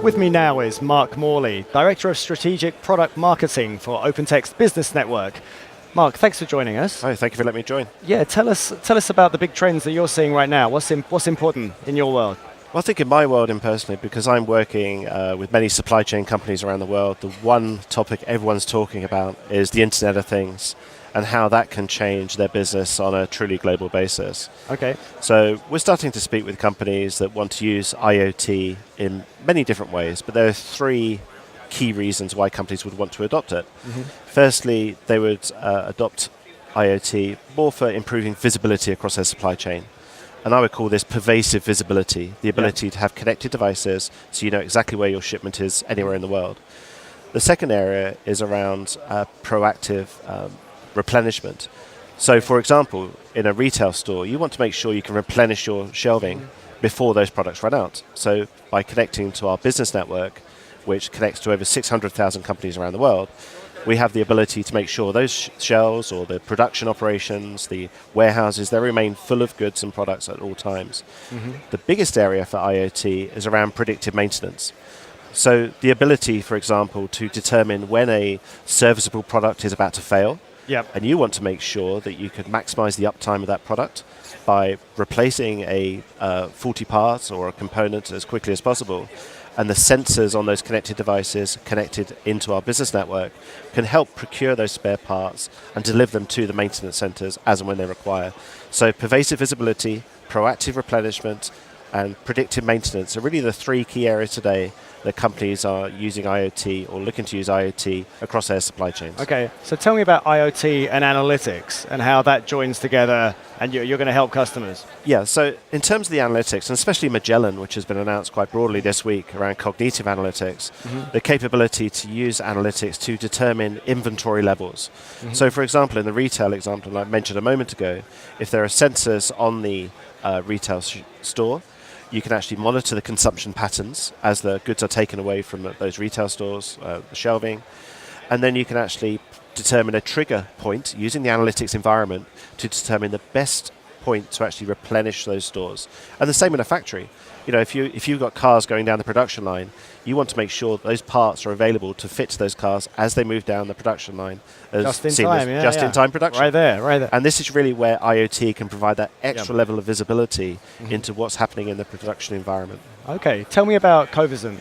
With me now is Mark Morley, Director of Strategic Product Marketing for OpenText Business Network. Mark, thanks for joining us. Hi, thank you for letting me join. Yeah, tell us about the big trends that you're seeing right now. What's important in your world? Well, I think in my world, personally, because I'm working with many supply chain companies around the world, the one topic everyone's talking about is the Internet of Things and how that can change their business on a truly global basis. Okay. So we're starting to speak with companies that want to use IoT in many different ways, but there are three key reasons why companies would want to adopt it. Mm-hmm. Firstly, they would adopt IoT more for improving visibility across their supply chain. And I would call this pervasive visibility, the ability to have connected devices so you know exactly where your shipment is anywhere in the world. The second area is around proactive replenishment. So, for example, in a retail store, you want to make sure you can replenish your shelving before those products run out. So, by connecting to our business network, which connects to over 600,000 companies around the world, we have the ability to make sure those shelves or the production operations, the warehouses, they remain full of goods and products at all times. Mm-hmm. The biggest area for IoT is around predictive maintenance. So the ability, for example, to determine when a serviceable product is about to fail, and you want to make sure that you could maximize the uptime of that product by replacing a faulty part or a component as quickly as possible. And the sensors on those connected devices connected into our business network can help procure those spare parts and deliver them to the maintenance centers as and when they require. So pervasive visibility, proactive replenishment, and predictive maintenance are really the three key areas today that companies are using IoT or looking to use IoT across their supply chains. Okay, so tell me about IoT and analytics and how that joins together and you're going to help customers. Yeah, so in terms of the analytics, and especially Magellan, which has been announced quite broadly this week around cognitive analytics, the capability to use analytics to determine inventory levels. So for example, in the retail example I mentioned a moment ago, if there are sensors on the retail store, you can actually monitor the consumption patterns as the goods are taken away from those retail stores, the shelving, and then you can actually determine a trigger point using the analytics environment to determine the best point to actually replenish those stores. And the same in a factory. You know, if you've got cars going down the production line, you want to make sure those parts are available to fit to those cars as they move down the production line. Just in time, in time production. Right there. And this is really where IoT can provide that extra level of visibility into what's happening in the production environment. Okay, tell me about Cove ISM.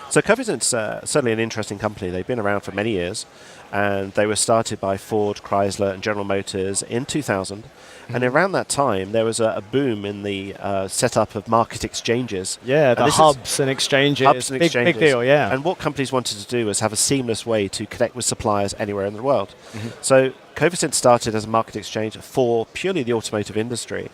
So Cove ISM is certainly an interesting company. They've been around for many years, and they were started by Ford, Chrysler, and General Motors in 2000. And around that time, there was a boom in the setup of market exchanges. Yeah, the hubs and exchanges. Big deal, yeah. And what companies wanted to do was have a seamless way to connect with suppliers anywhere in the world. So Cove ISM started as a market exchange for purely the automotive industry,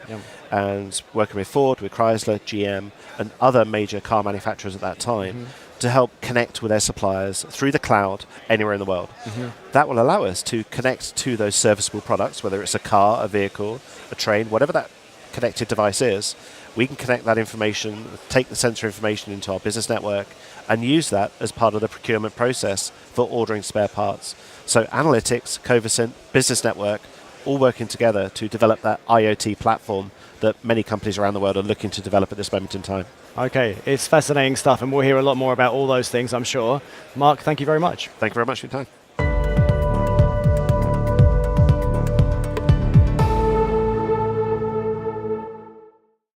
and working with Ford, with Chrysler, GM, and other major car manufacturers at that time, to help connect with their suppliers through the cloud anywhere in the world. That will allow us to connect to those serviceable products, whether it's a car, a vehicle, a train, whatever that connected device is. We can connect that information, take the sensor information into our business network, and use that as part of the procurement process for ordering spare parts. So analytics, Cove ISM, business network, all working together to develop that IoT platform that many companies around the world are looking to develop at this moment in time. Okay, it's fascinating stuff, and we'll hear a lot more about all those things, I'm sure. Mark, thank you very much. Thank you very much for your time.